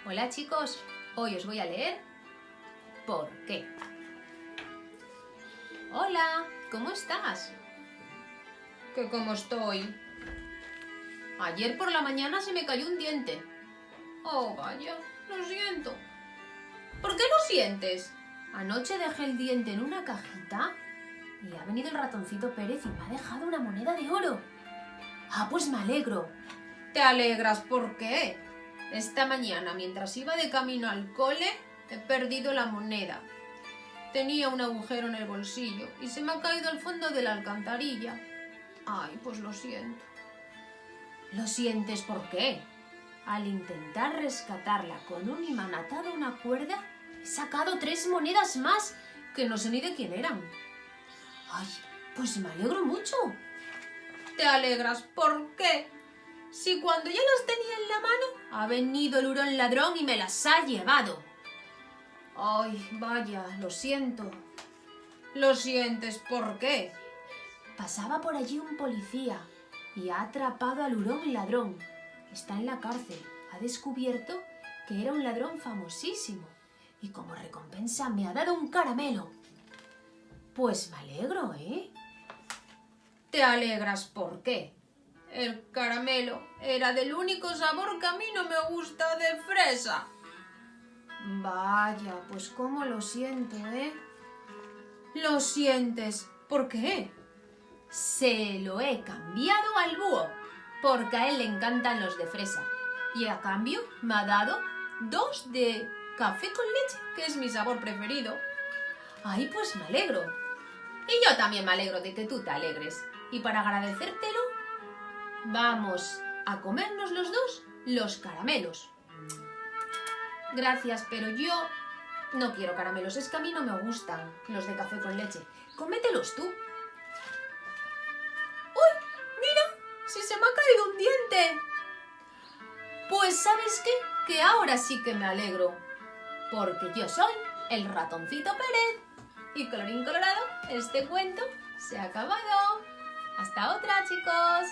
Hola chicos, hoy os voy a leer ¿Por qué? Hola, ¿cómo estás? ¿Qué cómo estoy? Ayer por la mañana se me cayó un diente. Oh, vaya, lo siento. ¿Por qué lo sientes? Anoche dejé el diente en una cajita y ha venido el ratoncito Pérez y me ha dejado una moneda de oro. Ah, pues me alegro. ¿Te alegras por qué? Esta mañana, mientras iba de camino al cole, he perdido la moneda. Tenía un agujero en el bolsillo y se me ha caído al fondo de la alcantarilla. Ay, pues lo siento. ¿Lo sientes por qué? Al intentar rescatarla con un imán atado a una cuerda, he sacado 3 monedas más que no sé ni de quién eran. Ay, pues me alegro mucho. ¿Te alegras por qué? Si cuando ya las tenía en la mano, ha venido el hurón ladrón y me las ha llevado. Ay, vaya, lo siento. ¿Lo sientes por qué? Pasaba por allí un policía y ha atrapado al hurón ladrón. Está en la cárcel. Ha descubierto que era un ladrón famosísimo y como recompensa me ha dado un caramelo. Pues me alegro, ¿eh? ¿Te alegras por qué? El caramelo era del único sabor que a mí no me gusta de fresa. Vaya, pues cómo lo siento, ¿eh? Lo sientes. ¿Por qué? Se lo he cambiado al búho, porque a él le encantan los de fresa. Y a cambio me ha dado 2 de café con leche, que es mi sabor preferido. Ay, pues me alegro. Y yo también me alegro de que tú te alegres. Y para agradecértelo, vamos a comernos los dos los caramelos. Gracias, pero yo no quiero caramelos. Es que a mí no me gustan los de café con leche. Cómetelos tú. ¡Si se me ha caído un diente! Pues ¿sabes qué? Que ahora sí que me alegro. Porque yo soy el ratoncito Pérez. Y colorín colorado, este cuento se ha acabado. Hasta otra, chicos.